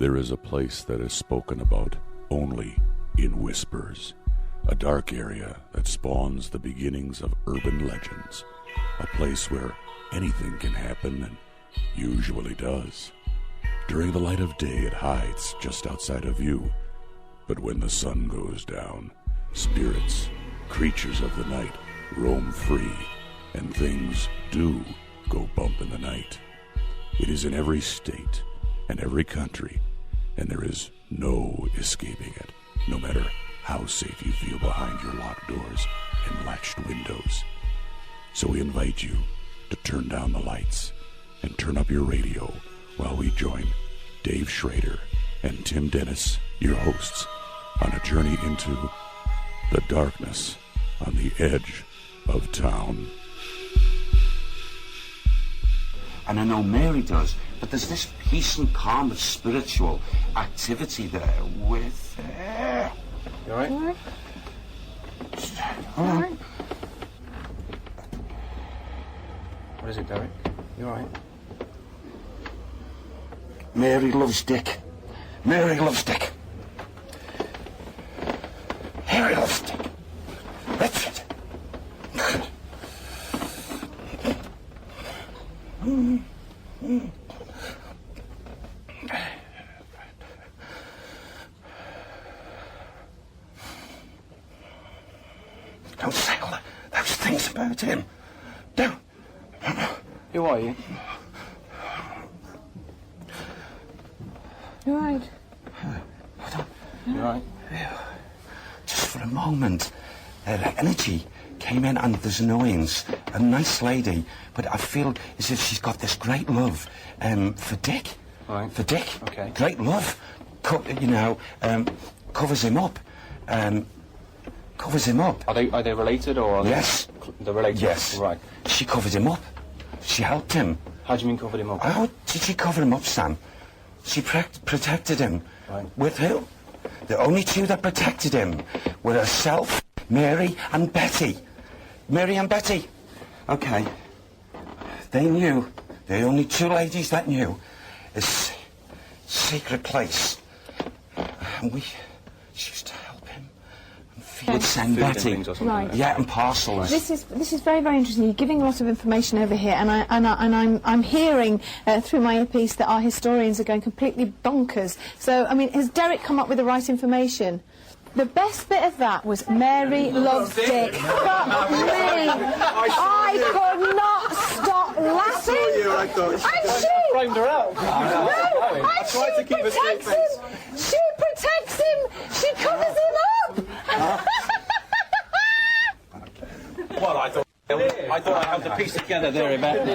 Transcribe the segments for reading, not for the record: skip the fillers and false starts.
There is a place that is spoken about only in whispers, a dark area that spawns the beginnings of urban legends, a place where anything can happen and usually does. During the light of day, it hides just outside of view, but when the sun goes down, spirits, creatures of the night, roam free, and things do go bump in the night. It is in every state and every country, and there is no escaping it, no matter how safe you feel behind your locked doors and latched windows. So we invite you to turn down the lights and turn up your radio while we join Dave Schrader and Tim Dennis, your hosts, on a journey into the darkness on the edge of town. And I know Mary does, but there's this peace and calm of spiritual activity there with... You all right? All right. All right. What is it, Derek? You all right? Mary loves Dick. Mary loves Dick. Mary loves Dick. That's it. Don't say all those things about him. Don't. Who are you? You're right. You all right? Just for a moment, her energy came in, and there's annoyance. A nice lady, but I feel as if she's got this great love for Dick. Right. For Dick. Okay. Great love. Covers him up. Covers him up. Are they related or? Are Yes. They're related. Yes. Right. She covered him up. She helped him. How do you mean covered him up? How did she cover him up, Sam? She protected him. Right. With who? The only two that protected him were herself, Mary, and Betty. Mary and Betty. Okay. They knew. The only two ladies that knew this secret place. And she used to help him. And would send Food and Betty. things or something Right. like that. Yeah, and parcels. This is very, very interesting. You're giving a lot of information over here, and I'm hearing through my earpiece that our historians are going completely bonkers. So, I mean, has Derek come up with the right information? The best bit of that was Mary loves Dick. Fuck me! I could not stop laughing. And she Framed her out. No, and she tried to keep a straight protects him. She protects him. She covers him up. Well, I thought I held the piece together there about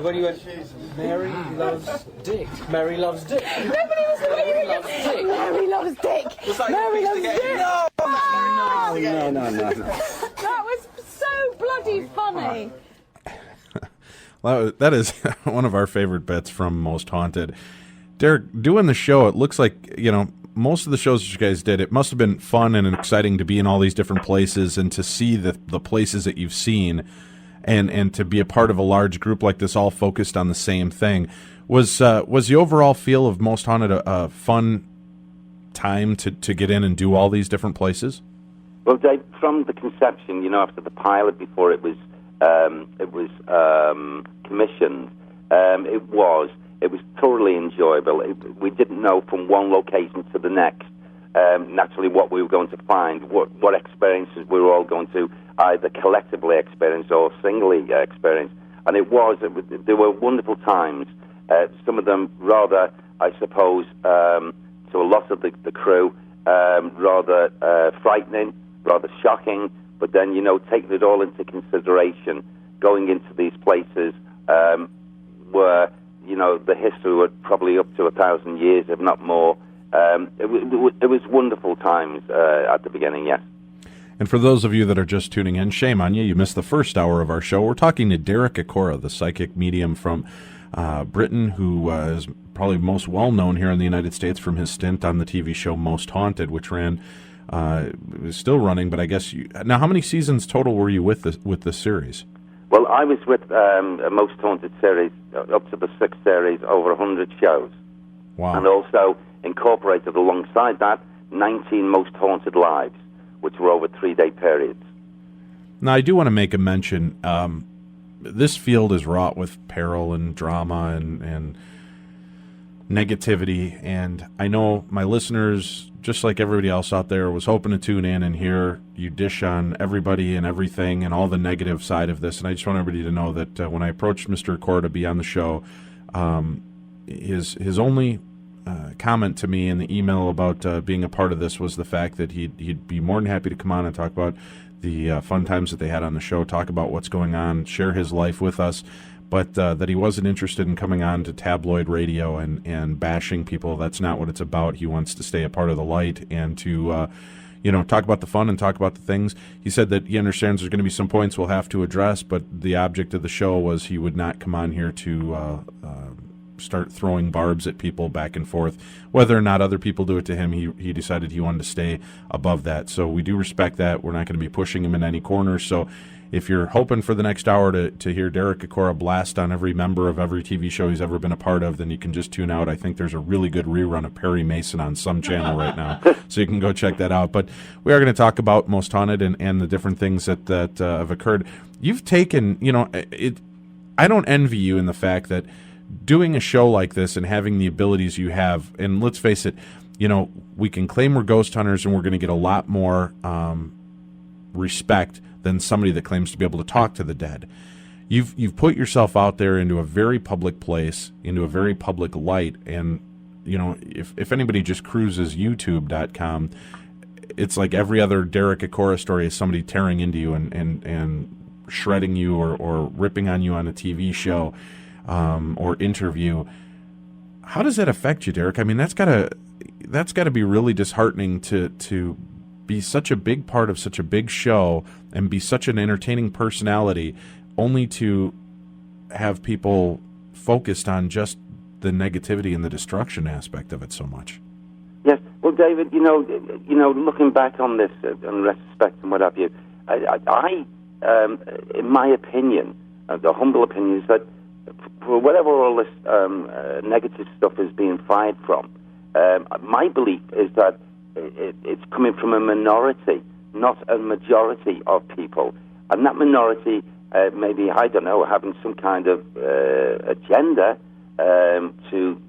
when you went, Mary loves Dick. Mary loves Dick. Nobody was Mary loves Dick. Mary loves Dick. Mary loves Dick. No. That was so bloody funny. Well, that is one of our favorite bits from Most Haunted. Derek, doing the show, it looks like, most of the shows that you guys did, it must have been fun and exciting to be in all these different places and to see the places that you've seen and to be a part of a large group like this all focused on the same thing. Was the overall feel of Most Haunted a fun time to get in and do all these different places? Well, Dave, from the conception, after the pilot, before it was commissioned, it was thoroughly enjoyable. We didn't know from one location to the next naturally what we were going to find, what experiences we were all going to either collectively experience or singly experience. And there were wonderful times. Some of them rather, I suppose, to a lot of the crew, rather frightening, rather shocking, but then, taking it all into consideration, going into these places where, the history was probably up to 1,000 years, if not more. It was wonderful times at the beginning, yes. And for those of you that are just tuning in, shame on you. You missed the first hour of our show. We're talking to Derek Acorah, the psychic medium from Britain, who is probably most well-known here in the United States from his stint on the TV show Most Haunted, which ran, is still running, but I guess now how many seasons total were you with this series? Well, I was with a Most Haunted series, up to the 6th series, over 100 shows. Wow. And also incorporated alongside that 19 Most Haunted Lives, which were over 3-day periods. Now, I do want to make a mention. This field is wrought with peril and drama and negativity, and I know my listeners, just like everybody else out there, was hoping to tune in and hear you dish on everybody and everything and all the negative side of this. And I just want everybody to know that when I approached Mr. Acorah to be on the show, his only comment to me in the email about being a part of this was the fact that he'd be more than happy to come on and talk about the fun times that they had on the show, talk about what's going on, share his life with us, but that he wasn't interested in coming on to tabloid radio and bashing people. That's not what it's about. He wants to stay a part of the light and to talk about the fun and talk about the things. He said that he understands there's going to be some points we'll have to address, but the object of the show was he would not come on here to start throwing barbs at people back and forth. Whether or not other people do it to him, he decided he wanted to stay above that. So we do respect that. We're not going to be pushing him in any corner. So if you're hoping for the next hour to hear Derek Acorah blast on every member of every TV show he's ever been a part of, then you can just tune out. I think there's a really good rerun of Perry Mason on some channel right now, so you can go check that out. But we are going to talk about Most Haunted and the different things that have occurred. You've taken, I don't envy you in the fact that doing a show like this and having the abilities you have, and let's face it, we can claim we're ghost hunters and we're going to get a lot more respect than somebody that claims to be able to talk to the dead. You've put yourself out there into a very public place, into a very public light, and if anybody just cruises YouTube.com, it's like every other Derek Acorah story is somebody tearing into you and shredding you or ripping on you on a TV show or interview. How does that affect you, Derek? I mean, that's gotta be really disheartening to be such a big part of such a big show and be such an entertaining personality, only to have people focused on just the negativity and the destruction aspect of it so much. Yes. Well, David, looking back on this in retrospect and what have you, I in my opinion, the humble opinion, is that for whatever all this negative stuff is being fired from, my belief is that it's coming from a minority, not a majority of people. And that minority, maybe, I don't know, having some kind of agenda to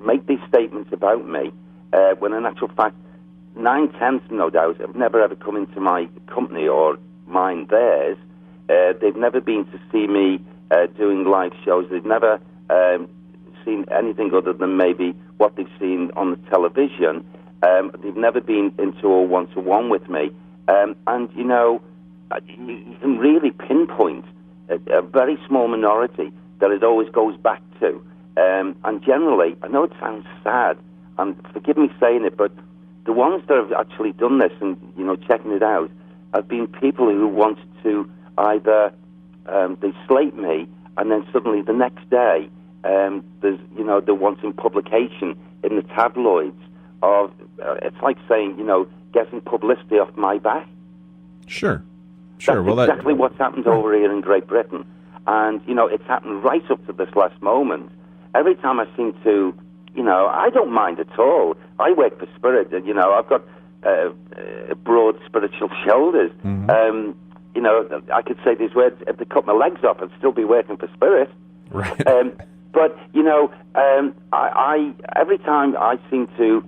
make these statements about me, when in actual fact, 9/10, no doubt, have never ever come into my company or mine theirs. They've never been to see me doing live shows. They've never seen anything other than maybe what they've seen on the television. They've never been into a one-to-one with me. And you can really pinpoint a very small minority that it always goes back to. And generally, I know it sounds sad, and forgive me saying it, but the ones that have actually done this and, checking it out have been people who wanted to either they slate me, and then suddenly the next day they're wanting publication in the tabloids of, it's like saying, getting publicity off my back. Sure. That's exactly what's happened over here in Great Britain. And, it's happened right up to this last moment. Every time I seem to, I don't mind at all. I work for spirit. I've got broad spiritual shoulders. Mm-hmm. I could say these words, if they cut my legs off, I'd still be working for spirit. Right. But, I every time I seem to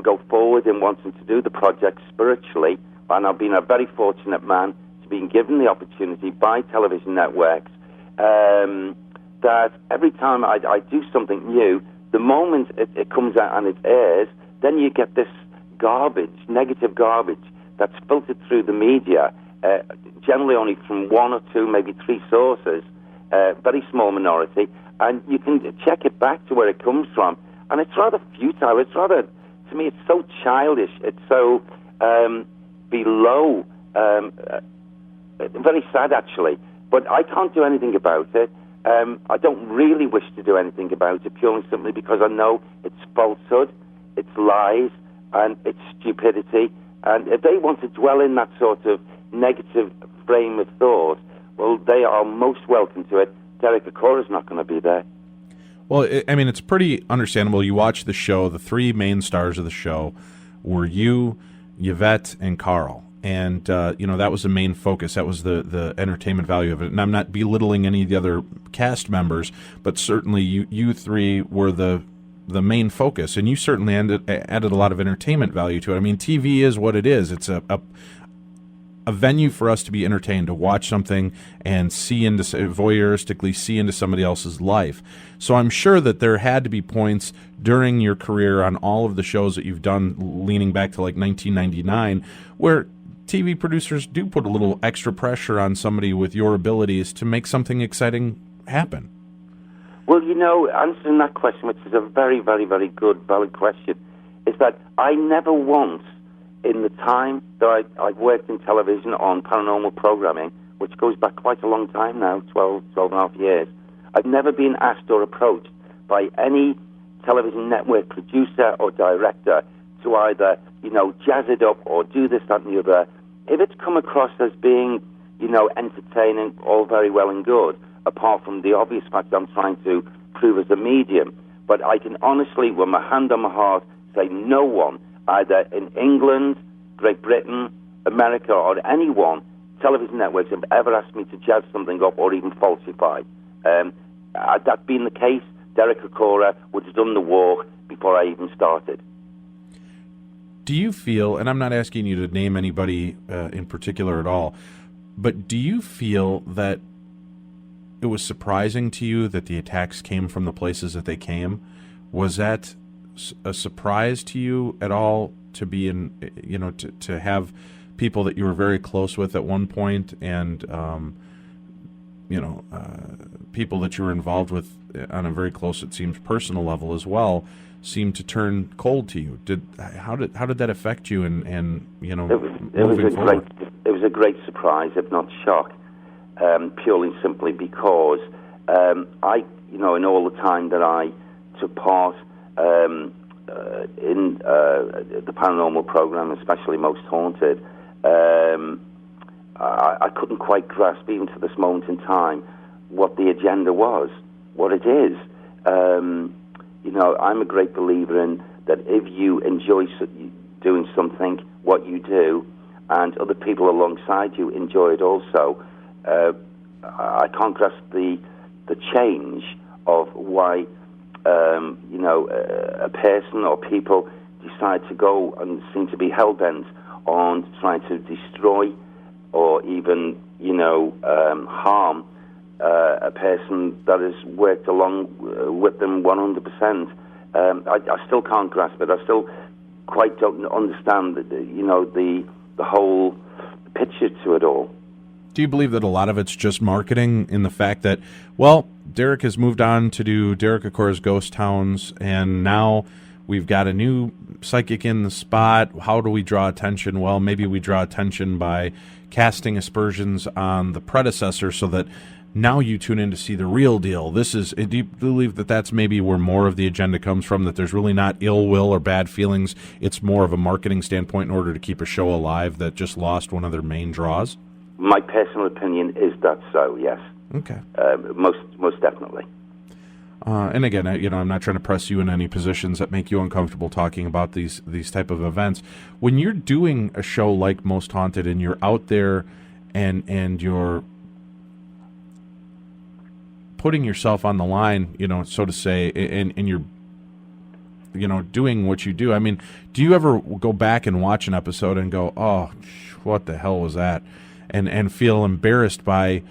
go forward in wanting to do the project spiritually, and I've been a very fortunate man to be given the opportunity by television networks, that every time I do something new, the moment it comes out and it airs, then you get this garbage, negative garbage, that's filtered through the media, generally only from one or two, maybe three sources, very small minority, and you can check it back to where it comes from. And it's rather futile. It's rather, to me, it's so childish. It's so below, very sad, actually. But I can't do anything about it. I don't really wish to do anything about it, purely simply because I know it's falsehood, it's lies, and it's stupidity. And if they want to dwell in that sort of negative frame of thought, well, they are most welcome to it. Derek Acorah is not going to be there. Well, it's pretty understandable. You watch the show, the three main stars of the show were you, Yvette, and Carl. And, that was the main focus. That was the entertainment value of it. And I'm not belittling any of the other cast members, but certainly you three were the main focus. And you certainly added a lot of entertainment value to it. I mean, TV is what it is. It's a venue for us to be entertained, to watch something and voyeuristically see into somebody else's life. So I'm sure that there had to be points during your career on all of the shows that you've done, leaning back to like 1999, where TV producers do put a little extra pressure on somebody with your abilities to make something exciting happen. Well, answering that question, which is a very, very, very good, valid question, is that I never once, in the time that I've worked in television on paranormal programming, which goes back quite a long time now, 12 and a half years, I've never been asked or approached by any television network producer or director to either, jazz it up or do this, that, and the other. If it's come across as being, entertaining, all very well and good, apart from the obvious fact I'm trying to prove as a medium, but I can honestly, with my hand on my heart, say no one, either in England, Great Britain, America, or anyone, television networks have ever asked me to jazz something up or even falsify. Had that been the case, Derek Acorah would have done the walk before I even started. Do you feel, and I'm not asking you to name anybody in particular at all, but do you feel that it was surprising to you that the attacks came from the places that they came? Was that a surprise to you at all to be in, to have people that you were very close with at one point and, people that you were involved with on a very close, it seems, personal level as well, seemed to turn cold to you? How did that affect you? And moving forward? It was a great surprise, if not shock, purely and simply because in all the time that I took part in the paranormal program, especially Most Haunted, I couldn't quite grasp, even to this moment in time, what the agenda was, what it is. I'm a great believer in that if you enjoy doing something, what you do, and other people alongside you enjoy it also, I can't grasp the change of why a person or people decide to go and seem to be hell-bent on trying to destroy or even, harm a person that has worked along with them 100%. I still can't grasp it. I still quite don't understand, the whole picture to it all. Do you believe that a lot of it's just marketing in the fact that, well, Derek has moved on to do Derek Acorah's Ghost Towns, and now we've got a new psychic in the spot. How do we draw attention? Well, maybe we draw attention by casting aspersions on the predecessor so that now you tune in to see the real deal. Do you believe that that's maybe where more of the agenda comes from, that there's really not ill will or bad feelings? It's more of a marketing standpoint in order to keep a show alive that just lost one of their main draws? My personal opinion is that so, yes. Okay. Most definitely. And again, I'm not trying to press you in any positions that make you uncomfortable talking about these type of events. When you're doing a show like Most Haunted and you're out there and you're putting yourself on the line, so to say, and you're, doing what you do. I mean, do you ever go back and watch an episode and go, oh, what the hell was that? And feel embarrassed by,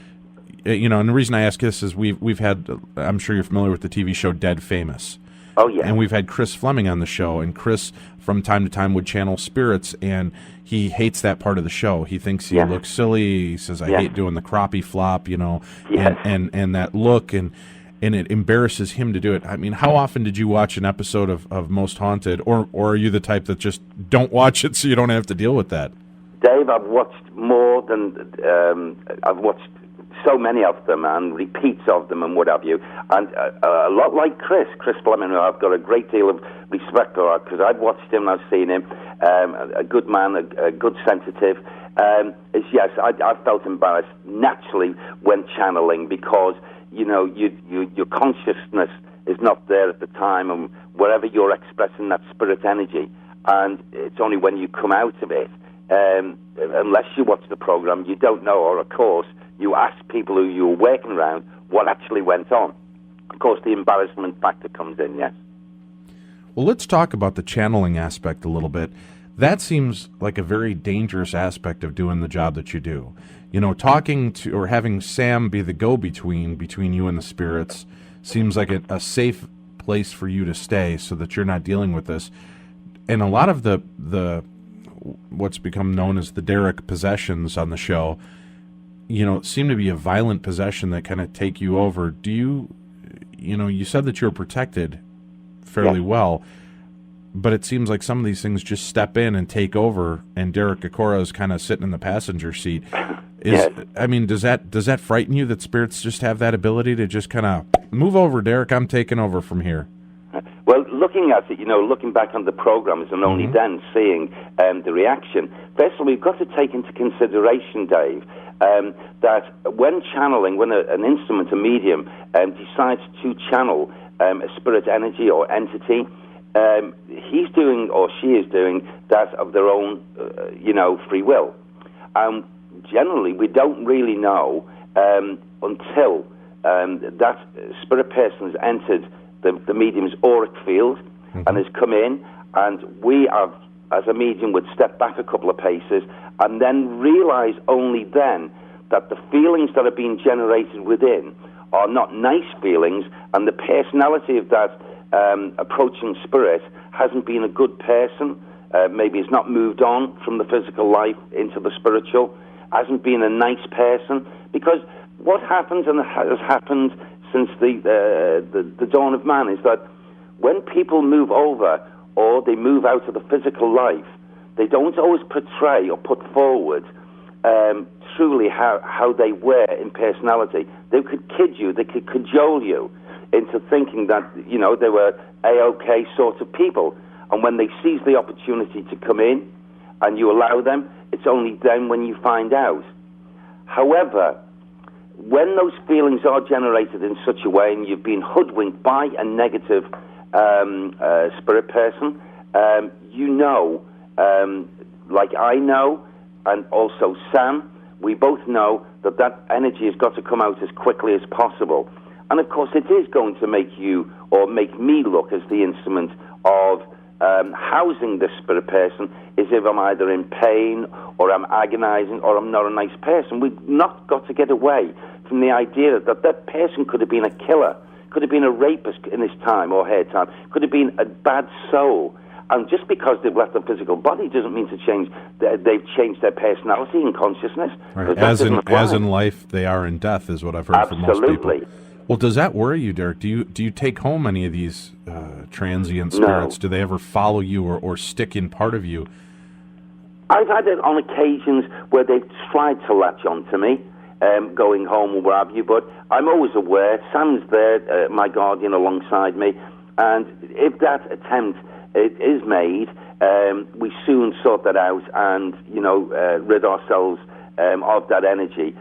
and the reason I ask this is we've had, I'm sure you're familiar with the TV show Dead Famous. Oh, yeah. And we've had Chris Fleming on the show, and Chris from time to time would channel spirits, and he hates that part of the show. He thinks he looks silly. He says, I hate doing the crappie flop, and that look, and it embarrasses him to do it. I mean, how often did you watch an episode of Most Haunted, or are you the type that just don't watch it so you don't have to deal with that? Dave, I've watched more than, I've watched so many of them and repeats of them and what have you. And a lot like Chris Fleming, who I've got a great deal of respect for because I've watched him, I've seen him, a good man, a good sensitive. Yes, I felt embarrassed naturally when channeling because, your consciousness is not there at the time and wherever you're expressing that spirit energy. And it's only when you come out of it, unless you watch the program, you don't know, or of course, you ask people who you were working around what actually went on. Of course, the embarrassment factor comes in, yes. Well, let's talk about the channeling aspect a little bit. That seems like a very dangerous aspect of doing the job that you do. Talking to or having Sam be the go-between between you and the spirits seems like a safe place for you to stay so that you're not dealing with this. And a lot of the what's become known as the Derek possessions on the show, seem to be a violent possession that kind of take you over. Do you said that you're protected fairly well, but it seems like some of these things just step in and take over, and Derek Acorah is kind of sitting in the passenger seat. Does that frighten you that spirits just have that ability to just kind of move over, Derek, I'm taking over from here? Well, looking at it, looking back on the programs and only then seeing the reaction, first of all, we've got to take into consideration, Dave, that when channeling, when an instrument, a medium, decides to channel a spirit energy or entity, he's doing or she is doing that of their own, free will. Generally, we don't really know until that spirit person has entered the medium's auric field and has come in, and we have, as a medium, would step back a couple of paces and then realize only then that the feelings that are being generated within are not nice feelings, and the personality of that approaching spirit hasn't been a good person. Maybe it's not moved on from the physical life into the spiritual, hasn't been a nice person, because what happens, and has happened since the dawn of man, is that when people move over or they move out of the physical life, they don't always portray or put forward truly how they were in personality. They could kid you, they could cajole you into thinking that, they were A-OK sort of people. And when they seize the opportunity to come in and you allow them, it's only then when you find out. However, when those feelings are generated in such a way and you've been hoodwinked by a negative spirit person, like I know, and also Sam, we both know that energy has got to come out as quickly as possible. And of course, it is going to make you, or make me look as the instrument of housing this spirit person, as if I'm either in pain, or I'm agonizing, or I'm not a nice person. We've not got to get away from the idea that person could have been a killer, could have been a rapist in his time or her time, could have been a bad soul. And just because they've left the physical body doesn't mean to change. They've changed their personality and consciousness. Right. As in life, they are in death, is what I've heard from most people. Absolutely. Well, does that worry you, Derek? Do you take home any of these transient spirits? No. Do they ever follow you or stick in part of you? I've had it on occasions where they've tried to latch on to me, going home or what have you, but I'm always aware. Sam's there, my guardian, alongside me, and if that attempt is made, we soon sort that out and, rid ourselves of that energy.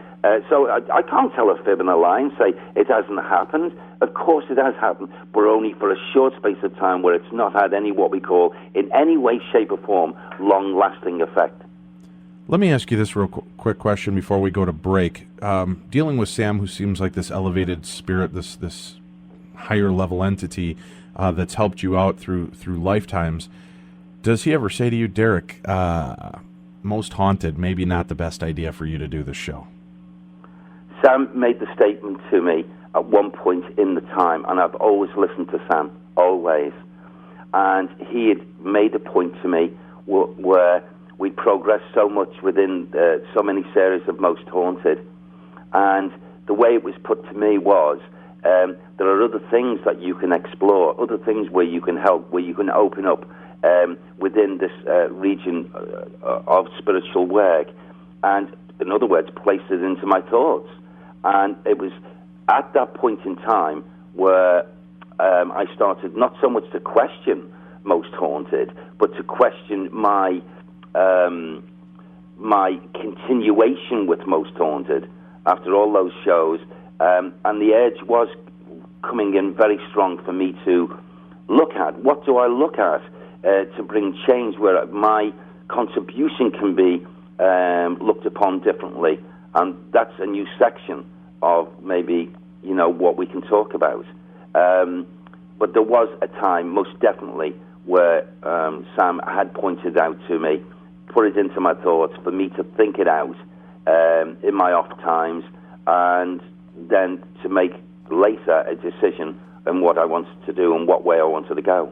So I can't tell a fib and a lie and say it hasn't happened. Of course it has happened, but only for a short space of time where it's not had any, what we call, in any way, shape or form, long-lasting effect. Let me ask you this real quick question before we go to break. Dealing with Sam, who seems like this elevated spirit, this higher-level entity that's helped you out through lifetimes, does he ever say to you, Derek, most haunted, maybe not the best idea for you to do this show? Sam made the statement to me at one point in the time, and I've always listened to Sam, always. And he had made a point to me where we progressed so much within so many series of Most Haunted. And the way it was put to me was, there are other things that you can explore, other things where you can help, where you can open up within this region of spiritual work. And in other words, place it into my thoughts. And it was at that point in time where I started not so much to question Most Haunted, but to question my continuation with Most Haunted after all those shows. And the urge was coming in very strong for me to look at. What do I look at to bring change where my contribution can be looked upon differently? And that's a new section of maybe, what we can talk about. But there was a time, most definitely, where Sam had pointed out to me, put it into my thoughts for me to think it out in my off times, and then to make later a decision on what I wanted to do and what way I wanted to go.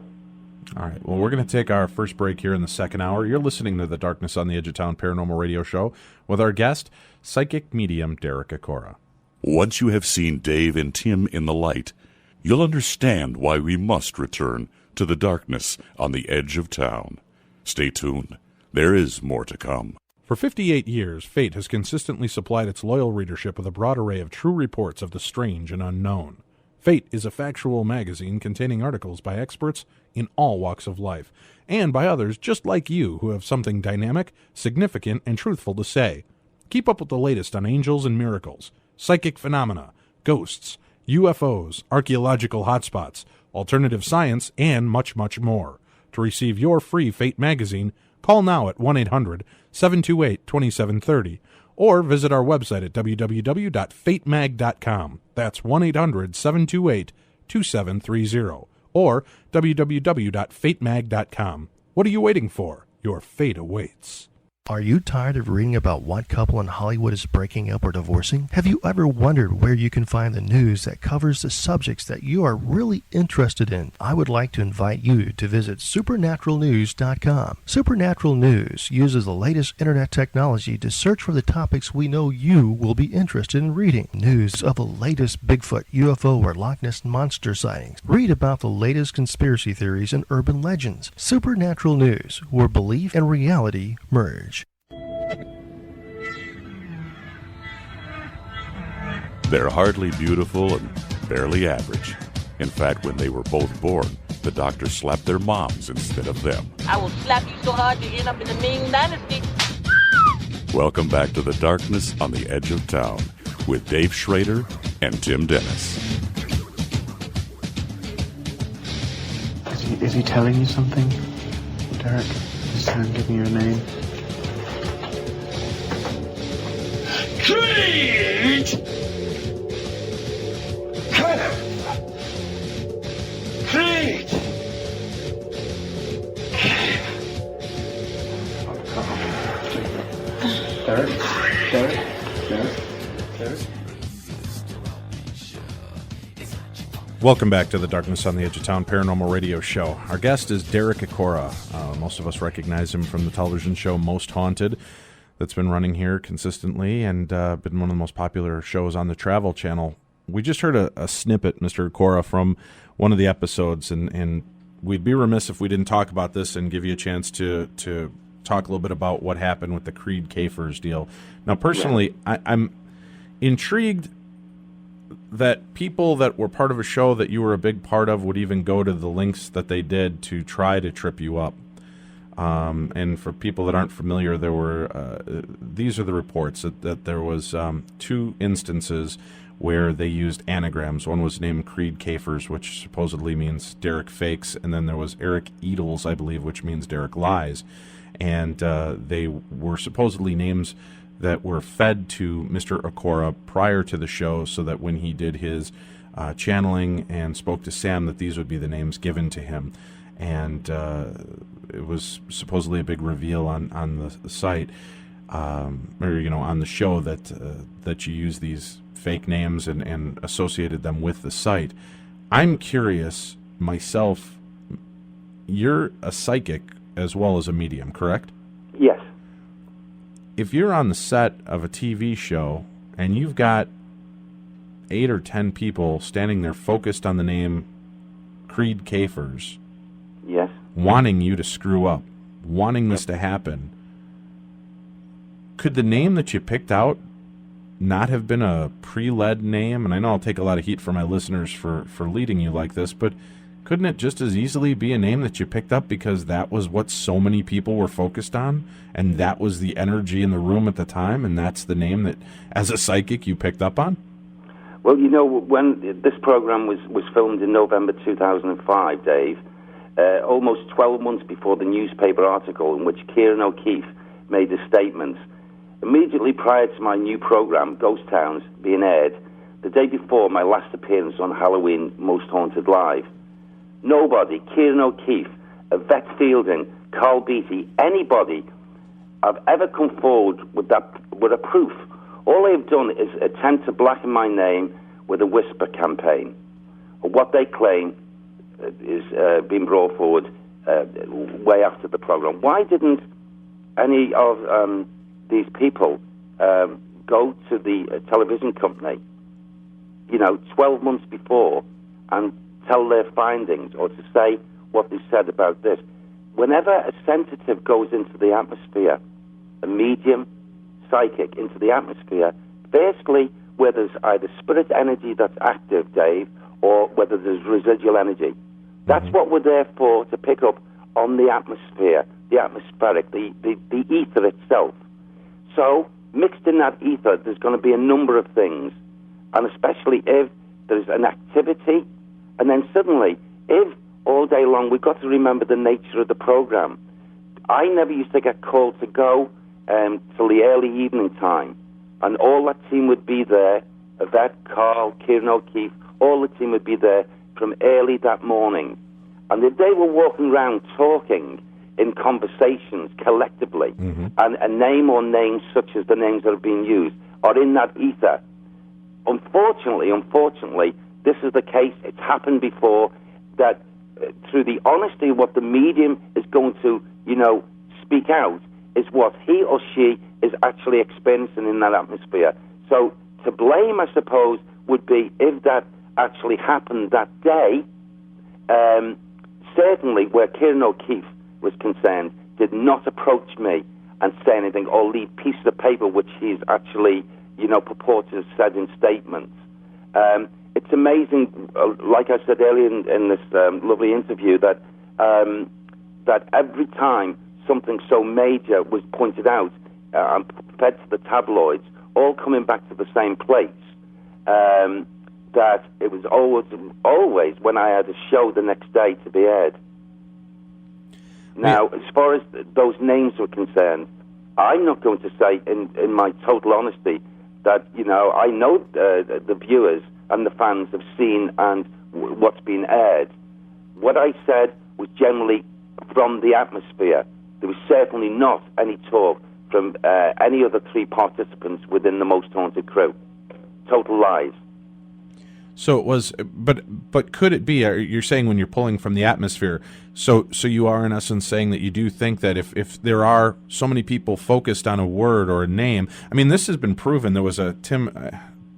All right. Well, we're going to take our first break here in the second hour. You're listening to the Darkness on the Edge of Town Paranormal Radio Show with our guest, psychic medium Derek Acorah. Once you have seen Dave and Tim in the light, you'll understand why we must return to the darkness on the edge of town. Stay tuned. There is more to come. For 58 years, Fate has consistently supplied its loyal readership with a broad array of true reports of the strange and unknown. Fate is a factual magazine containing articles by experts in all walks of life, and by others just like you who have something dynamic, significant, and truthful to say. Keep up with the latest on angels and miracles, psychic phenomena, ghosts, UFOs, archaeological hotspots, alternative science, and much, much more. To receive your free Fate magazine, call now at 1-800-728-2730 or visit our website at www.fatemag.com. That's 1-800-728-2730 or www.fatemag.com. What are you waiting for? Your fate awaits. Are you tired of reading about what couple in Hollywood is breaking up or divorcing? Have you ever wondered where you can find the news that covers the subjects that you are really interested in? I would like to invite you to visit supernaturalnews.com. Supernatural News uses the latest internet technology to search for the topics we know you will be interested in reading. News of the latest Bigfoot, UFO, or Loch Ness Monster sightings. Read about the latest conspiracy theories and urban legends. Supernatural News, where belief and reality merge. They're hardly beautiful and barely average. In fact, when they were both born, the doctor slapped their moms instead of them. I will slap you so hard you end up in the Ming Dynasty. Welcome back to the Darkness on the Edge of Town with Dave Schrader and Tim Dennis. Is he telling you something, Derek? Is he giving you a name? Creed! Creed! Derek? Welcome back to the Darkness on the Edge of Town Paranormal Radio Show. Our guest is Derek Acorah. Most of us recognize him from the television show Most Haunted that's been running here consistently and been one of the most popular shows on the Travel Channel. We just heard a snippet, Mr. Acorah, from one of the episodes, and we'd be remiss if we didn't talk about this and give you a chance to talk a little bit about what happened with the Creed Cafers deal. Now, personally, I'm intrigued that people that were part of a show that you were a big part of would even go to the lengths that they did to try to trip you up. And for people that aren't familiar, there were these are the reports that there was 2 instances where they used anagrams. One was named Creed Cafers, which supposedly means Derek Fakes, and then there was Eric Edels, I believe, which means Derek Lies. And they were supposedly names that were fed to Mr. Acorah prior to the show so that when he did his channeling and spoke to Sam, that these would be the names given to him. And it was supposedly a big reveal on the site, or on the show that you use these fake names and associated them with the site. I'm curious myself. You're a psychic as well as a medium, correct? Yes. If you're on the set of a TV show and you've got 8 or 10 people standing there focused on the name Creed Cafers, yes, wanting you to screw up, wanting this to happen, could the name that you picked out not have been a pre-led name? And I know I'll take a lot of heat from my listeners for leading you like this, but couldn't it just as easily be a name that you picked up because that was what so many people were focused on, and that was the energy in the room at the time, and that's the name that, as a psychic, you picked up on? Well, you know, when this program was filmed in November 2005, Dave, almost 12 months before the newspaper article in which Kieran O'Keefe made the statements, immediately prior to my new program, Ghost Towns, being aired, the day before my last appearance on Halloween Most Haunted Live, nobody, Kieran O'Keefe, Yvette Fielding, Carl Beattie, anybody have ever come forward with a proof. All they've done is attempt to blacken my name with a whisper campaign. What they claim is being brought forward way after the program. Why didn't any of these people go to the television company, 12 months before and tell their findings or to say what they said about this? Whenever a sensitive goes into the atmosphere, a medium, psychic, into the atmosphere, basically where there's either spirit energy that's active, Dave, or whether there's residual energy. That's what we're there for, to pick up on the atmosphere, the atmospheric, the ether itself. So, mixed in that ether, there's going to be a number of things, and especially if there's an activity, and then suddenly, if all day long, we've got to remember the nature of the program. I never used to get called to go till the early evening time, and all that team would be there, Yvette, Carl, Kieran O'Keefe, all the team would be there from early that morning. And if they were walking around talking in conversations collectively, and a name or names such as the names that are being used are in that ether, unfortunately, this is the case. It's happened before, that through the honesty of what the medium is going to, speak out, is what he or she is actually experiencing in that atmosphere. So to blame, I suppose, would be if that actually happened that day. Certainly, where Kieran O'Keefe was concerned, did not approach me and say anything or leave pieces of paper which he's actually, purported to have said in statements. It's amazing, like I said earlier in this lovely interview, that every time something so major was pointed out and fed to the tabloids, all coming back to the same place, that it was always when I had a show the next day to be aired. Now, as far as those names were concerned, I'm not going to say, in my total honesty, that, I know the viewers and the fans have seen and what's been aired. What I said was generally from the atmosphere. There was certainly not any talk from any other three participants within the Most Haunted crew. Total lies. So it was, but could it be? You're saying when you're pulling from the atmosphere. So you are in essence saying that you do think that if there are so many people focused on a word or a name, I mean, this has been proven. There was a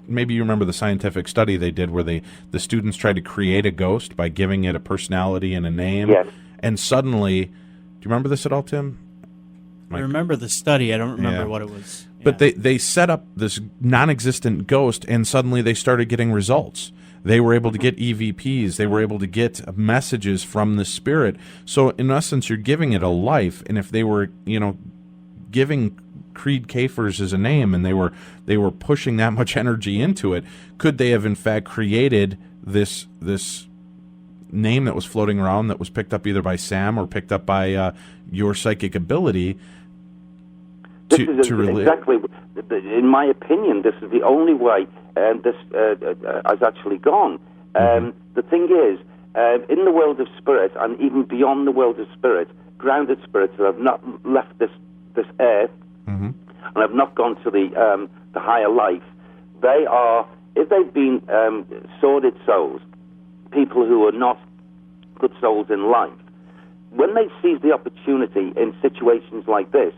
maybe you remember the scientific study they did where the students tried to create a ghost by giving it a personality and a name. Yes. And suddenly, do you remember this at all, Tim? I remember the study. I don't remember what it was. But they set up this non-existent ghost, and suddenly they started getting results. They were able to get EVPs. They were able to get messages from the spirit. So in essence, you're giving it a life. And if they were, giving Creed Kafers as a name, and they were pushing that much energy into it, could they have in fact created this name that was floating around that was picked up either by Sam or picked up by your psychic ability? Exactly, in my opinion, this is the only way this has actually gone. The thing is, in the world of spirit, and even beyond the world of spirit, grounded spirits that have not left this earth and have not gone to the higher life, they are, if they've been sordid souls, people who are not good souls in life, when they seize the opportunity in situations like this,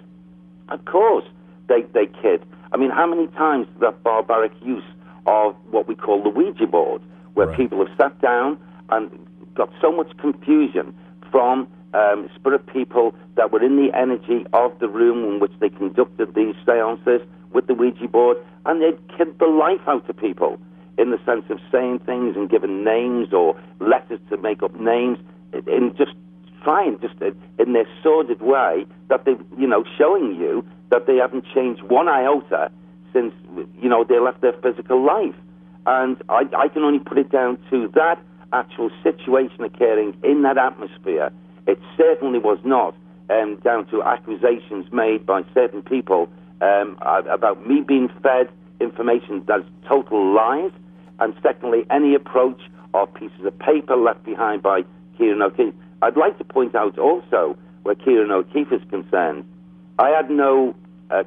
of course, they kid. I mean, how many times that barbaric use of what we call the Ouija board, where people have sat down and got so much confusion from spirit people that were in the energy of the room in which they conducted these seances with the Ouija board, and they'd killed the life out of people in the sense of saying things and giving names or letters to make up names, in just trying, just in their sordid way, that they, showing you that they haven't changed one iota since, they left their physical life. And I can only put it down to that actual situation occurring in that atmosphere. It certainly was not down to accusations made by certain people about me being fed information that's total lies, and secondly, any approach or pieces of paper left behind by Kieran O'Keefe. I'd like to point out also, where Kieran O'Keefe is concerned, I had no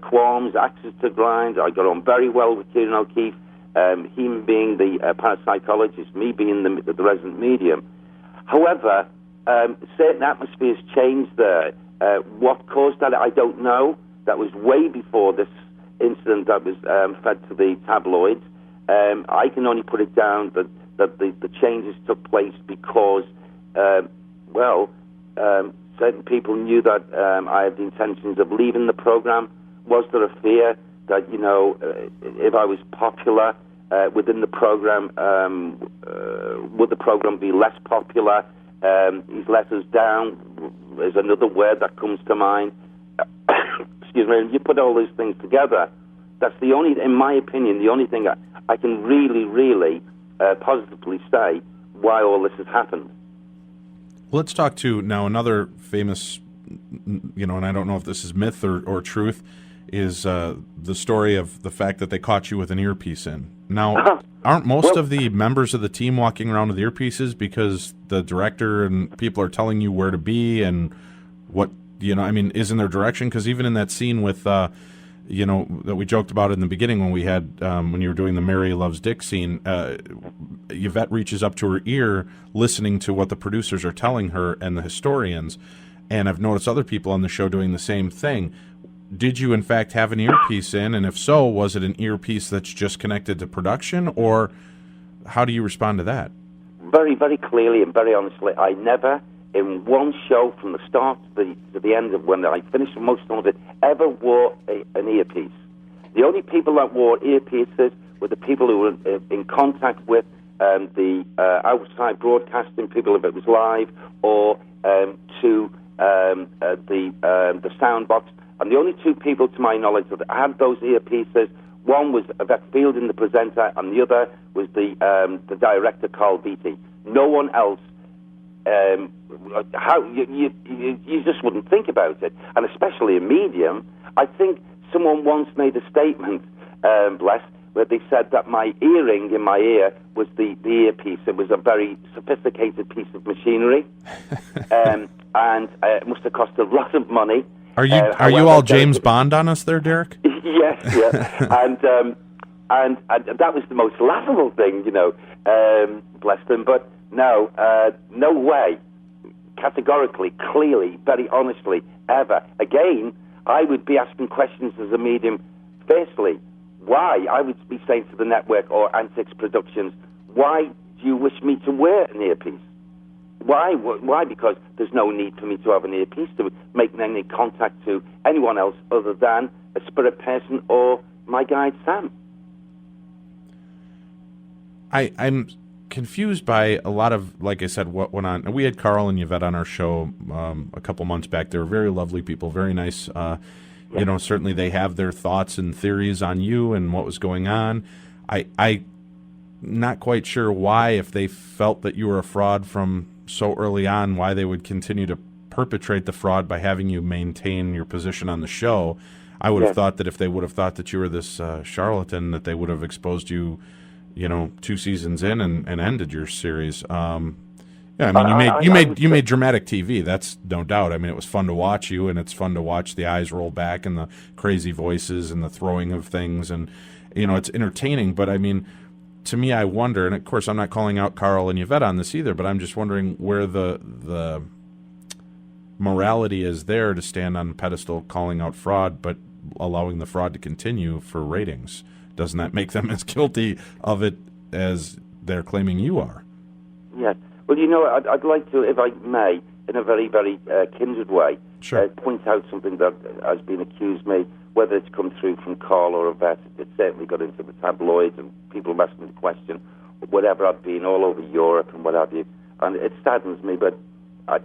qualms, axes to grind. I got on very well with Kieran O'Keefe, him being the parapsychologist, me being the resident medium. However, certain atmospheres changed there. What caused that, I don't know. That was way before this incident that was fed to the tabloids. I can only put it down that the changes took place because, certain people knew that I had the intentions of leaving the program. Was there a fear that, if I was popular within the program, would the program be less popular? He's let us down is another word that comes to mind. Excuse me. You put all those things together, that's the only, in my opinion, the only thing I can really, really positively say why all this has happened. Let's talk to now another famous, and I don't know if this is myth or truth, is the story of the fact that they caught you with an earpiece in. Now, aren't most of the members of the team walking around with earpieces because the director and people are telling you where to be and what, isn't there direction? Because even in that scene with, that we joked about in the beginning when we had, when you were doing the Mary Loves Dick scene, Yvette reaches up to her ear listening to what the producers are telling her and the historians, and I've noticed other people on the show doing the same thing. Did you, in fact, have an earpiece in? And if so, was it an earpiece that's just connected to production? Or how do you respond to that? Very, very clearly and very honestly, I never, in one show from the start to the end of when I finished most of it, ever wore an earpiece. The only people that wore earpieces were the people who were in contact with the outside broadcasting people, if it was live, or to the sound box. And the only two people, to my knowledge, that had those earpieces, one was Yvette Fielding, the presenter, and the other was the director, Carl Beatty. No one else. How you just wouldn't think about it, and especially a medium. I think someone once made a statement, where they said that my earring in my ear was the earpiece. It was a very sophisticated piece of machinery, and it must have cost a lot of money. Are you all James Bond on us there, Derek? Yes, yeah. and that was the most laughable thing, bless them. But no, no way, categorically, clearly, very honestly, ever. Again, I would be asking questions as a medium. Firstly, why? I would be saying to the network or Antics Productions, why do you wish me to wear an earpiece? Why? Why? Because there's no need for me to have an earpiece to make any contact to anyone else other than a spirit person or my guide, Sam. I'm confused by a lot of, like I said, what went on. We had Carl and Yvette on our show a couple months back. They were very lovely people, very nice. Certainly they have their thoughts and theories on you and what was going on. I not quite sure why, if they felt that you were a fraud from so early on, why they would continue to perpetrate the fraud by having you maintain your position on the show. I would have thought that if they would have thought that you were this charlatan, that they would have exposed you, 2 seasons in and ended your series. You made dramatic TV. That's no doubt. I mean, it was fun to watch you, and it's fun to watch the eyes roll back and the crazy voices and the throwing of things, and it's entertaining. But I mean, to me, I wonder, and of course, I'm not calling out Carl and Yvette on this either, but I'm just wondering where the morality is there to stand on a pedestal calling out fraud, but allowing the fraud to continue for ratings. Doesn't that make them as guilty of it as they're claiming you are? Yes. Well, I'd like to, if I may, in a very, very kindred way, point out something that has been accused me, whether it's come through from Carl or Yvette. It certainly got into the tabloids and people asking the question, whatever. I've been all over Europe and what have you. And it saddens me, but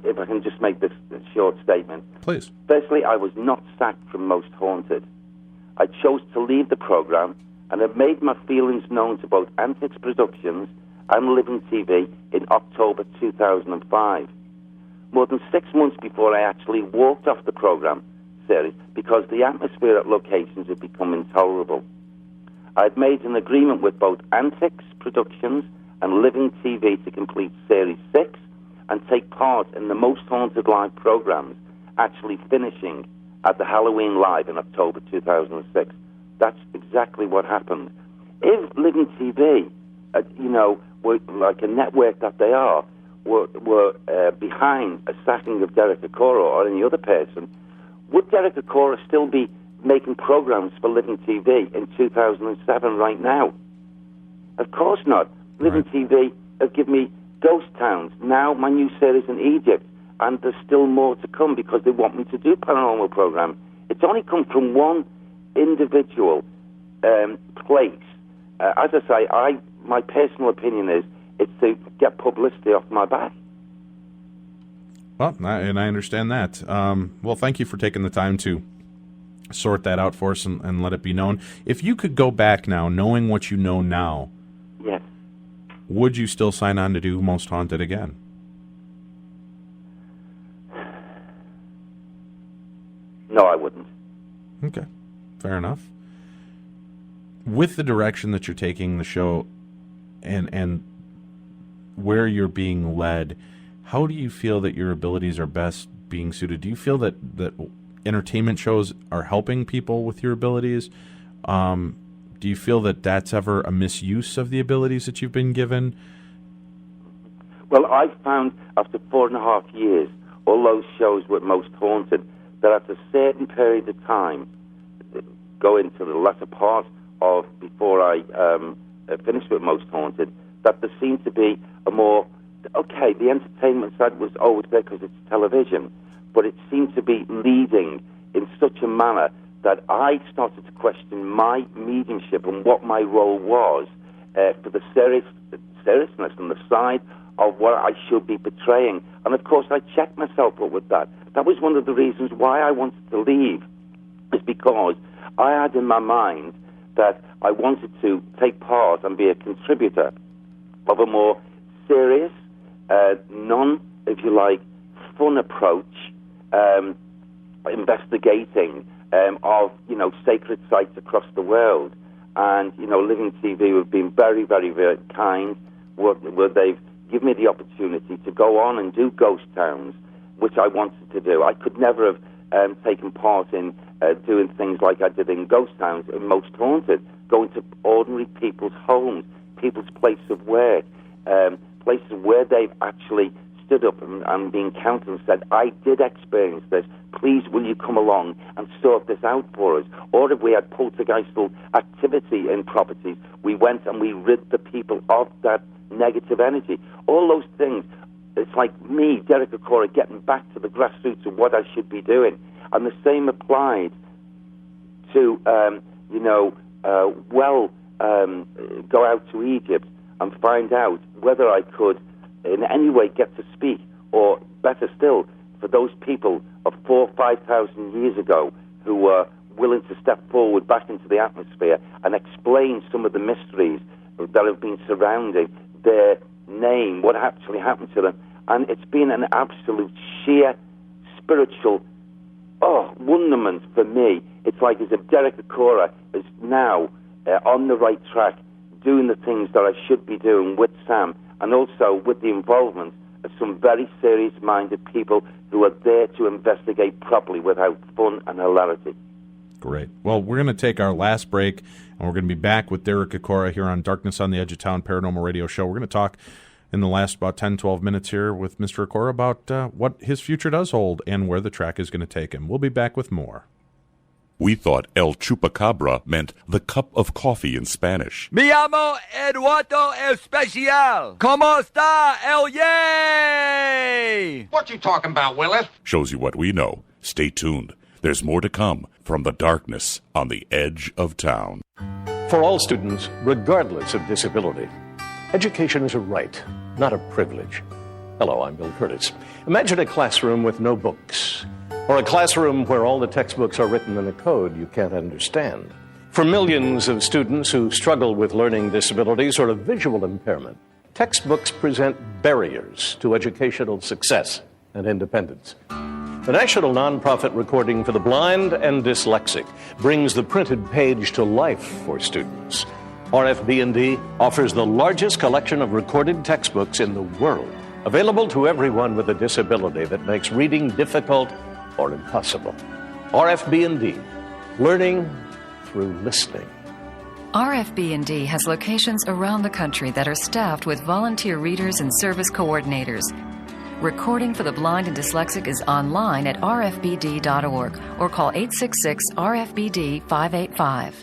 if I can just make this short statement. Please. Firstly, I was not sacked from Most Haunted. I chose to leave the programme and have made my feelings known to both Antics Productions and Living TV in October 2005. More than 6 months before I actually walked off the programme series because the atmosphere at locations had become intolerable. I had made an agreement with both Antics Productions and Living TV to complete Series 6 and take part in the Most Haunted Live programmes, actually finishing at the Halloween Live in October 2006. That's exactly what happened. If Living TV, were like a network that they are, were behind a sacking of Derek Acorah or any other person, would Derek Acorah still be making programs for Living TV in 2007 right now? Of course not. Living TV have given me Ghost Towns, now my new series in Egypt, and there's still more to come because they want me to do paranormal program. It's only come from one individual place. As I say, my personal opinion is it's to get publicity off my back. Well, and I understand that. Well, thank you for taking the time to sort that out for us and let it be known. If you could go back now, knowing what you know now, yes, would you still sign on to do Most Haunted again? No, I wouldn't. Okay, fair enough. With the direction that you're taking the show and where you're being led, how do you feel that your abilities are best being suited? Do you feel that entertainment shows are helping people with your abilities? Do you feel that that's ever a misuse of the abilities that you've been given? Well, I found after 4.5 years, all those shows were Most Haunted, that at a certain period of time, go into the latter part of before I finished with Most Haunted, that there seemed to be a more, okay, the entertainment side was always there because it's television, but it seemed to be leading in such a manner that I started to question my mediumship and what my role was for the seriousness and the side of what I should be portraying. And of course, I checked myself up with that. That was one of the reasons why I wanted to leave, is because I had in my mind that I wanted to take part and be a contributor of a more serious, if you like, fun approach, investigating of, sacred sites across the world. And, Living TV have been very, very, very kind, where they've given me the opportunity to go on and do ghost towns, which I wanted to do. I could never have taken part in doing things like I did in ghost towns in Most Haunted, going to ordinary people's homes, people's places of work, places where they've actually stood up and been counted and said, I did experience this, please will you come along and sort this out for us? Or if we had poltergeistal activity in properties, we went and we rid the people of that negative energy. All those things, it's like me, Derek Acorah, getting back to the grassroots of what I should be doing. And the same applied to, go out to Egypt and find out whether I could in any way get to speak, or better still, for those people of 4,000 or 5,000 years ago who were willing to step forward back into the atmosphere and explain some of the mysteries that have been surrounding their name, what actually happened to them. And it's been an absolute sheer spiritual wonderment for me. It's like as if Derek Acorah is now on the right track, doing the things that I should be doing with Sam, and also with the involvement of some very serious-minded people who are there to investigate properly without fun and hilarity. Great. Well, we're going to take our last break, and we're going to be back with Derek Acorah here on Darkness on the Edge of Town Paranormal Radio Show. We're going to talk in the last about 10, 12 minutes here with Mr. Acorah about what his future does hold and where the track is going to take him. We'll be back with more. We thought El Chupacabra meant the cup of coffee in Spanish. Me llamo Eduardo Especial. ¿Cómo está el yay? What you talking about, Willis? Shows you what we know. Stay tuned. There's more to come from the darkness on the edge of town. For all students, regardless of disability, education is a right, not a privilege. Hello, I'm Bill Curtis. Imagine a classroom with no books, or a classroom where all the textbooks are written in a code you can't understand. For millions of students who struggle with learning disabilities or a visual impairment, textbooks present barriers to educational success and independence. The National Nonprofit Recording for the Blind and Dyslexic brings the printed page to life for students. RFB&D offers the largest collection of recorded textbooks in the world, available to everyone with a disability that makes reading difficult or impossible. RFB&D, learning through listening. RFB&D has locations around the country that are staffed with volunteer readers and service coordinators. Recording for the Blind and Dyslexic is online at rfbd.org or call 866-RFBD-585.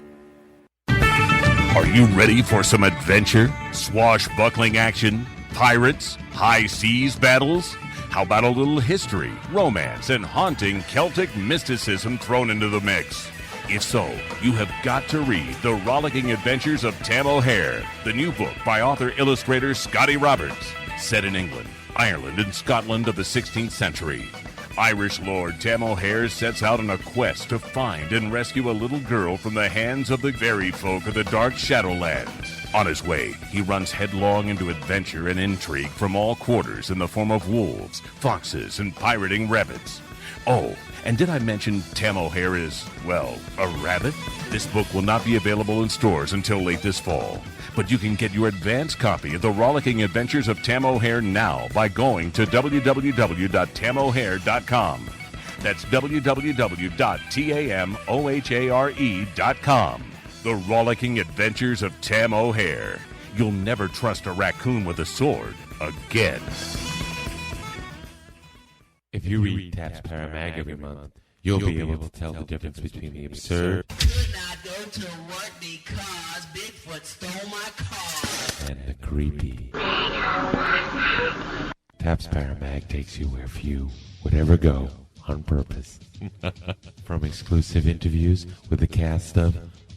Are you ready for some adventure? Swashbuckling action? Pirates? High seas battles? How about a little history, romance, and haunting Celtic mysticism thrown into the mix? If so, you have got to read The Rollicking Adventures of Tam O'Hare, the new book by author-illustrator Scotty Roberts, set in England, Ireland, and Scotland of the 16th century. Irish Lord Tam O'Hare sets out on a quest to find and rescue a little girl from the hands of the fairy folk of the Dark Shadowlands. On his way, he runs headlong into adventure and intrigue from all quarters in the form of wolves, foxes, and pirating rabbits. Oh, and did I mention Tam O'Hare is, well, a rabbit? This book will not be available in stores until late this fall. But you can get your advance copy of The Rollicking Adventures of Tam O'Hare now by going to www.tamohare.com. That's www.tamohare.com. The Rollicking Adventures of Tam O'Hare. You'll never trust a raccoon with a sword again. If you read Taps Paramag every month, you'll be able to tell the difference between the absurd and the creepy. Taps Paramag takes you where few would ever go on purpose. From exclusive interviews with the cast of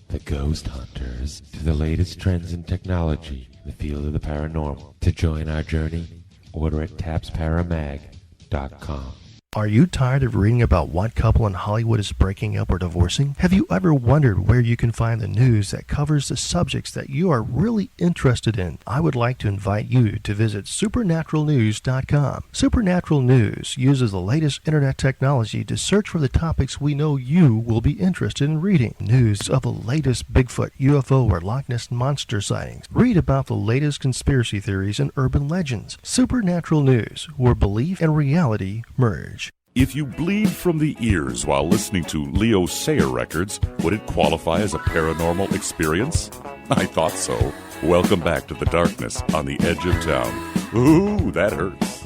The Ghost Hunters to the latest trends in technology in the field of the paranormal. To join our journey, order at tapsparamag.com. Are you tired of reading about what couple in Hollywood is breaking up or divorcing? Have you ever wondered where you can find the news that covers the subjects that you are really interested in? I would like to invite you to visit supernaturalnews.com. Supernatural News uses the latest internet technology to search for the topics we know you will be interested in reading. News of the latest Bigfoot, UFO, or Loch Ness Monster sightings. Read about the latest conspiracy theories and urban legends. Supernatural News, where belief and reality merge. If you bleed from the ears while listening to Leo Sayer records, would it qualify as a paranormal experience? I thought so. Welcome back to the darkness on the edge of town. Ooh, that hurts.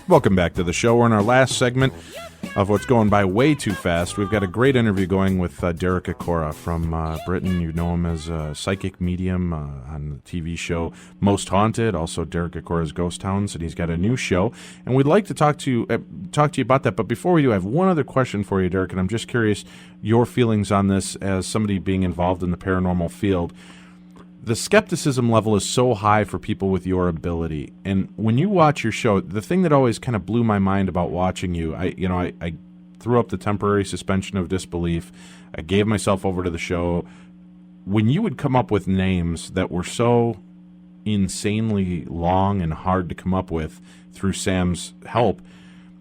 Welcome back to the show. We're in our last segment of what's going by way too fast. We've got a great interview going with Derek Acorah from Britain. You know him as a psychic medium on the TV show Most Haunted, also Derek Acorah's Ghost Towns, and he's got a new show. And we'd like to talk to you about that. But before we do, I have one other question for you, Derek, and I'm just curious your feelings on this as somebody being involved in the paranormal field. The skepticism level is so high for people with your ability. And when you watch your show, the thing that always kind of blew my mind about watching you, I threw up the temporary suspension of disbelief. I gave myself over to the show. When you would come up with names that were so insanely long and hard to come up with through Sam's help,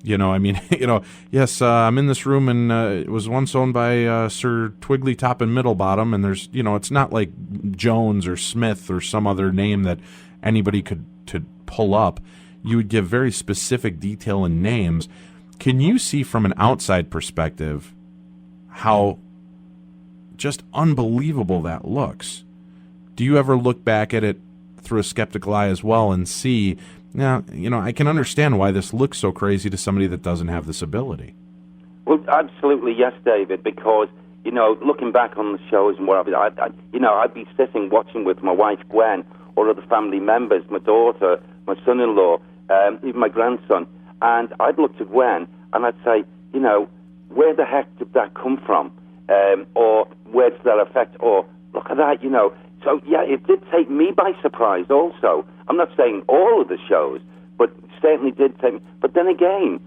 yes, I'm in this room and it was once owned by Sir Twigglytop and Middlebottom, and there's, it's not like Jones or Smith or some other name that anybody could pull up. You would give very specific detail and names. Can you see from an outside perspective how just unbelievable that looks? Do you ever look back at it through a skeptical eye as well and see, now, I can understand why this looks so crazy to somebody that doesn't have this ability? Well, absolutely, yes, David, because, looking back on the shows and what I'd be sitting watching with my wife, Gwen, or other family members, my daughter, my son-in-law, even my grandson, and I'd look to Gwen and I'd say, where the heck did that come from? Or where did that affect? Or look at that, So, yeah, it did take me by surprise also. I'm not saying all of the shows, but it certainly did take me. But then again,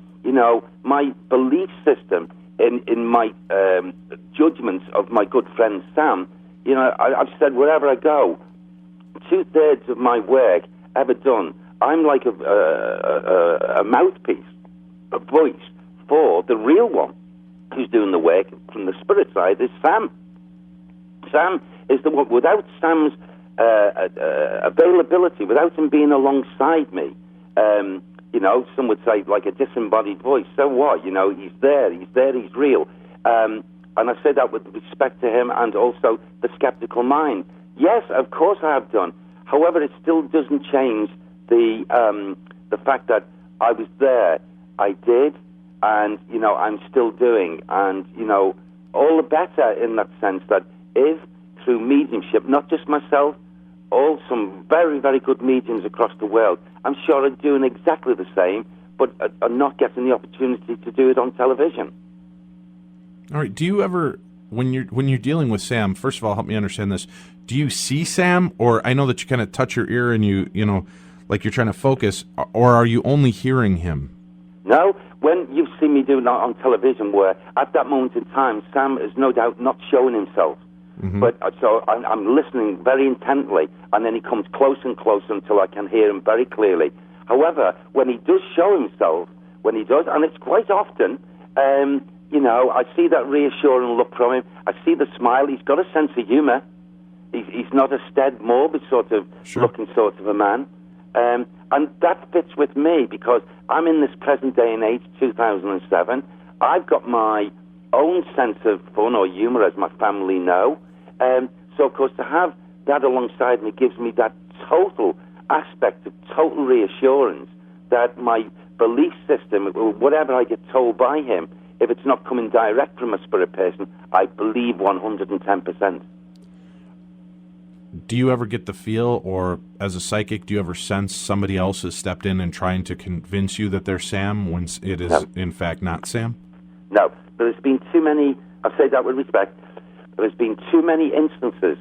my belief system in my judgments of my good friend Sam, I've said wherever I go, 2/3 of my work ever done, I'm like a mouthpiece, a voice for the real one who's doing the work from the spirit side is Sam. Sam is the one. Without Sam's availability, without him being alongside me, some would say like a disembodied voice. So what? He's there, he's real. And I say that with respect to him and also the skeptical mind. Yes, of course I have done. However, it still doesn't change the fact that I was there. I did, and I'm still doing, and all the better in that sense that if through mediumship, not just myself, all some very, very good mediums across the world, I'm sure are doing exactly the same, but are not getting the opportunity to do it on television. All right. Do you ever, when you're dealing with Sam, first of all, help me understand this. Do you see Sam, or I know that you kind of touch your ear and you like you're trying to focus, or are you only hearing him? No. When you see me doing that on television, where at that moment in time, Sam is no doubt not showing himself. Mm-hmm. But so I'm listening very intently, and then he comes closer and closer until I can hear him very clearly. However, when he does show himself, and it's quite often, I see that reassuring look from him. I see the smile. He's got a sense of humour. He's not a stead, morbid sort of looking sort of a man. And that fits with me because I'm in this present day and age, 2007. I've got my own sense of fun or humour, as my family know. So, of course, to have that alongside me gives me that total aspect of total reassurance that my belief system, whatever I get told by him, if it's not coming direct from a spirit person, I believe 110%. Do you ever get the feel, or as a psychic, do you ever sense somebody else has stepped in and trying to convince you that they're Sam when it is, in fact, not Sam? No. There's been too many, I say that with respect, there's been too many instances,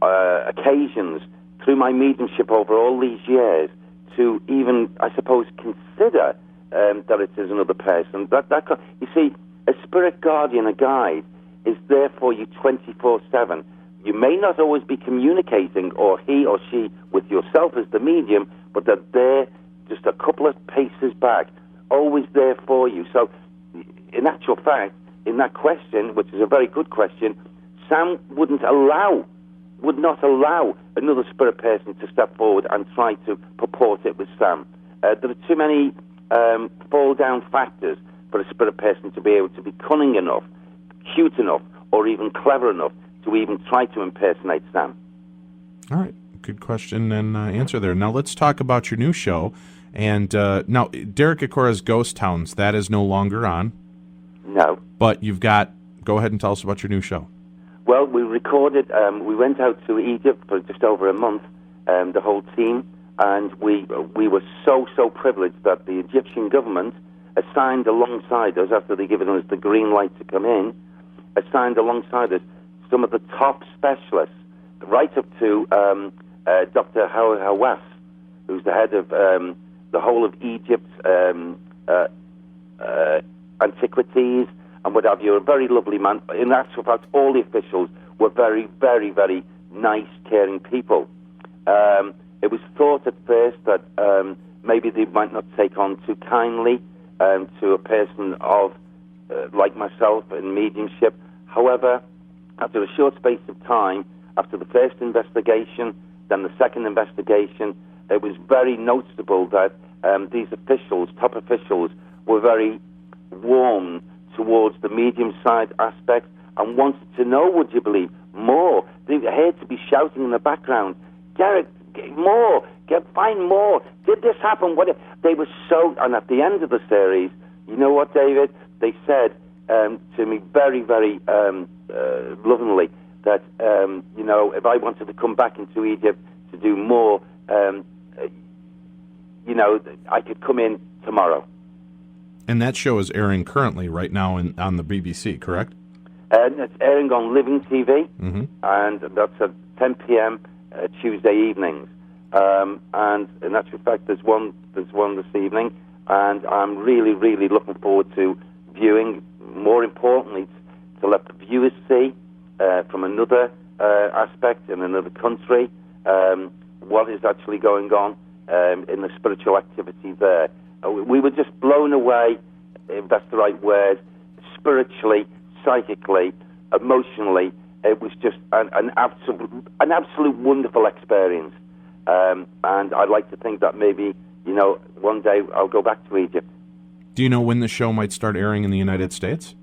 occasions, through my mediumship over all these years to even, I suppose, consider that it is another person. You see, a spirit guardian, a guide, is there for you 24/7. You may not always be communicating, or he or she, with yourself as the medium, but they're there just a couple of paces back, always there for you. So, in actual fact, in that question, which is a very good question, Sam would not allow another spirit person to step forward and try to purport it with Sam. There are too many fall-down factors for a spirit person to be able to be cunning enough, cute enough, or even clever enough to even try to impersonate Sam. All right. Good question and answer there. Now let's talk about your new show. And now, Derek Acorah's Ghost Towns, that is no longer on. No. But you've got, go ahead and tell us about your new show. Well, we recorded, we went out to Egypt for just over a month, the whole team, and we were so privileged that the Egyptian government assigned alongside us, after they'd given us the green light to come in, assigned alongside us some of the top specialists, right up to Dr. Hr.2, who's the head of the whole of Egypt's antiquities and what have you. A very lovely man. In actual fact, all the officials were very, very, very nice, caring people. It was thought at first that maybe they might not take on too kindly to a person of like myself in mediumship. However, after a short space of time, after the first investigation, then the second investigation, it was very noticeable that these officials, top officials, were very warm towards the medium side aspect and wanted to know, would you believe, more. They had to be shouting in the background, Derek, more, find more. Did this happen? They were so, and at the end of the series, you know what, David? They said, to me very, very lovingly that, if I wanted to come back into Egypt to do more, I could come in tomorrow. And that show is airing currently right now on the BBC, correct? It's airing on Living TV, and that's at 10 p.m. Tuesday evenings. And in actual fact, there's one this evening, and I'm really, really looking forward to viewing. More importantly, to let the viewers see from another aspect in another country what is actually going on in the spiritual activity there. We were just blown away, if that's the right word, spiritually, psychically, emotionally. It was just an absolute wonderful experience. And I'd like to think that maybe, one day I'll go back to Egypt. Do you know when the show might start airing in the United States?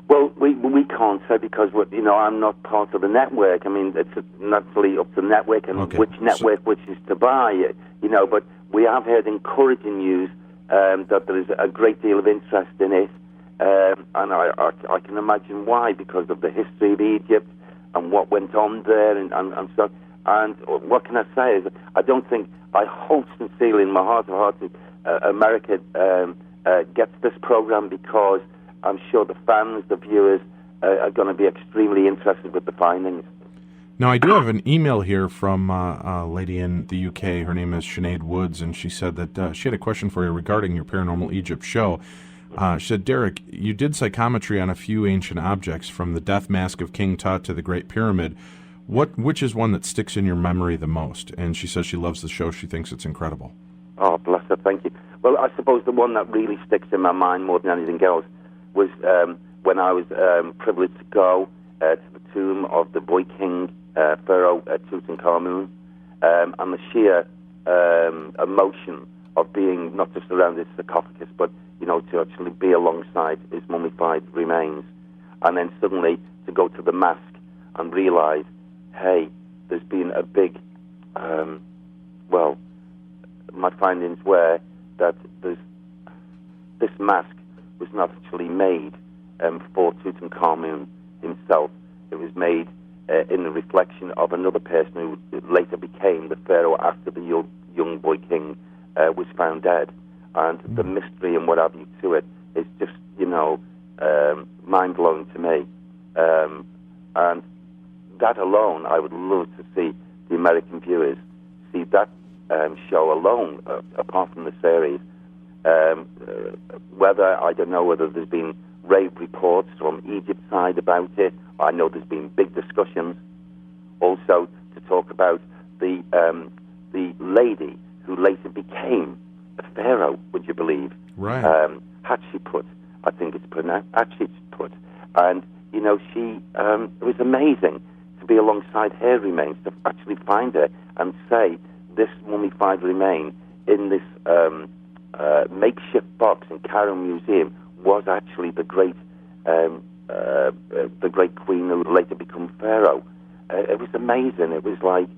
Well, we can't say because I'm not part of the network. I mean, it's naturally up to the network and which network wishes to buy it. But we have heard encouraging news that there is a great deal of interest in it, and I can imagine why, because of the history of Egypt and what went on there and stuff. And what can I say is, I hope sincerely in my heart of hearts that America gets this program, because I'm sure the fans, the viewers, are going to be extremely interested with the findings. Now, I do have an email here from a lady in the UK. Her name is Sinead Woods, and she said that she had a question for you regarding your Paranormal Egypt show. She said, Derek, you did psychometry on a few ancient objects, from the death mask of King Tut to the Great Pyramid. Which is one that sticks in your memory the most? And she says she loves the show. She thinks it's incredible. Oh, bless her. Thank you. Well, I suppose the one that really sticks in my mind more than anything else was when I was privileged to go to the tomb of the boy king, Pharaoh Tutankhamun, and the sheer emotion of being not just around his sarcophagus, but to actually be alongside his mummified remains, and then suddenly to go to the mask and realise, hey, there's been a big, my findings were that this mask was not actually made for Tutankhamun himself. It was made in the reflection of another person who later became the pharaoh after the young boy king was found dead. And the mystery and what have you to it is just, mind-blowing to me. And that alone, I would love to see the American viewers see that show alone, apart from the series. I don't know whether there's been rave reports from Egypt side about it. I know there's been big discussions. Also, to talk about the lady who later became a pharaoh, would you believe? Right. Hatshepsut, I think it's pronounced Hatshepsut. And, she, it was amazing to be alongside her remains, to actually find her and say this mummified remain in this makeshift box in Cairo Museum was actually the great queen who later became pharaoh. It was amazing. It was like,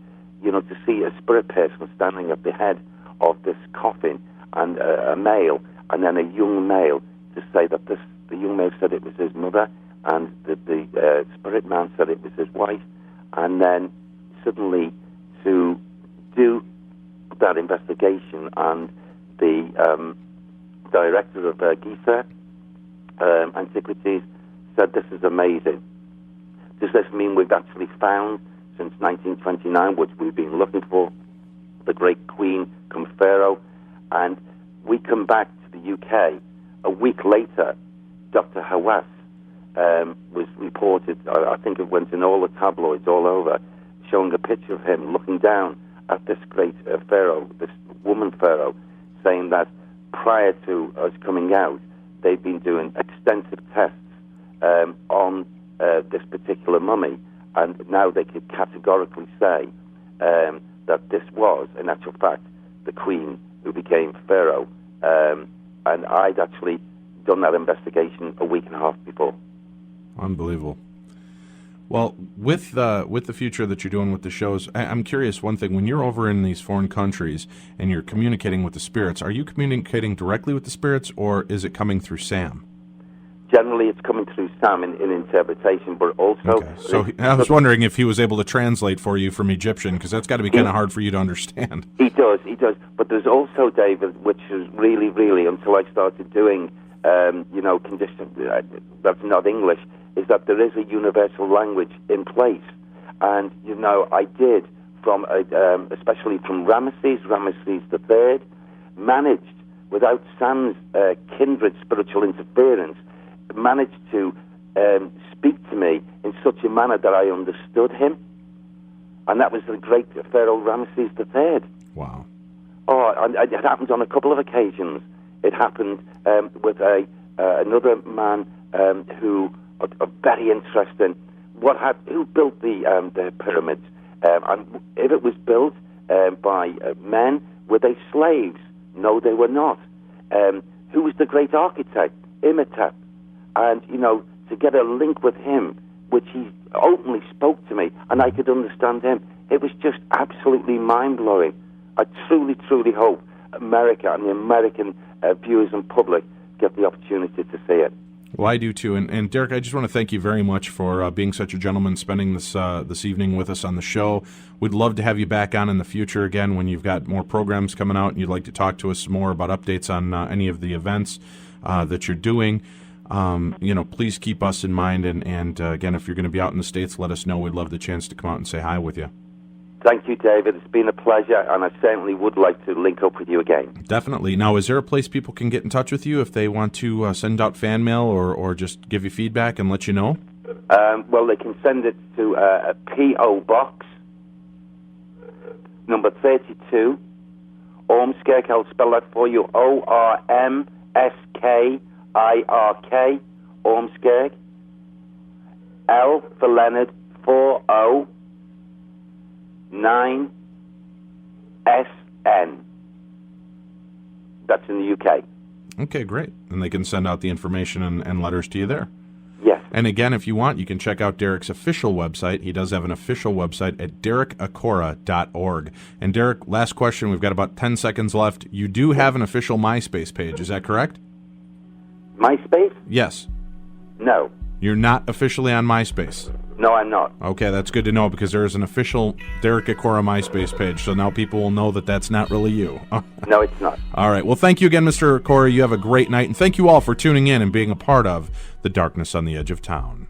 to see a spirit person standing at the head of this coffin, and a male, and then a young male, to say that the young male said it was his mother, and the spirit man said it was his wife, and then suddenly to do that investigation, and the director of Giza Antiquities said, this is amazing. Does this mean we've actually found, since 1929, which we've been looking for, the great queen come pharaoh? And we come back to the UK. A week later, Dr. Hawass was reported, I think it went in all the tabloids all over, showing a picture of him looking down at this great pharaoh, this woman pharaoh, saying that prior to us coming out, they've been doing extensive tests on this particular mummy, and now they could categorically say that this was, in actual fact, the queen who became pharaoh. And I'd actually done that investigation a week and a half before. Unbelievable. Well, with the future that you're doing with the shows, I'm curious one thing. When you're over in these foreign countries and you're communicating with the spirits, are you communicating directly with the spirits, or is it coming through Sam? generally it's coming through Sam in interpretation, but also... Okay. So I was wondering if he was able to translate for you from Egyptian, because that's got to be kind of hard for you to understand. He does. But there's also, David, which is really, really, until I started doing, condition that's not English, is that there is a universal language in place. And, I did, especially from Ramesses III, managed, without Sam's kindred spiritual interference, managed to speak to me in such a manner that I understood him. And that was the great Pharaoh Ramesses III. Wow. Oh, and it happened on a couple of occasions. It happened with another man who are very interesting. Who built the pyramids? And if it was built by men, were they slaves? No, they were not. Who was the great architect? Imhotep. And, to get a link with him, which he openly spoke to me, and I could understand him, it was just absolutely mind-blowing. I truly, truly hope America and the American viewers and public get the opportunity to see it. Well, I do too. And Derek, I just want to thank you very much for being such a gentleman, spending this evening with us on the show. We'd love to have you back on in the future again when you've got more programs coming out and you'd like to talk to us more about updates on any of the events that you're doing. Please keep us in mind. And again, if you're going to be out in the States, let us know. We'd love the chance to come out and say hi with you. Thank you, David. It's been a pleasure, and I certainly would like to link up with you again. Definitely. Now, is there a place people can get in touch with you if they want to send out fan mail or just give you feedback and let you know? Well, they can send it to a P.O. Box, number 32, Ormskirk. I'll spell that for you, ORMSKIRK, Ormskirk, L for Leonard, 40. 9 SN. That's in the UK. Okay, great. And they can send out the information and letters to you there. Yes. And again, if you want, you can check out Derek's official website. He does have an official website at DerekAcorah.org. And Derek, last question. We've got about 10 seconds left. You do have an official MySpace page. Is that correct? MySpace? Yes. No. You're not officially on MySpace? No, I'm not. Okay, that's good to know because there is an official Derek Acorah MySpace page, so now people will know that that's not really you. No, it's not. All right. Well, thank you again, Mr. Acorah. You have a great night, and thank you all for tuning in and being a part of The Darkness on the Edge of Town.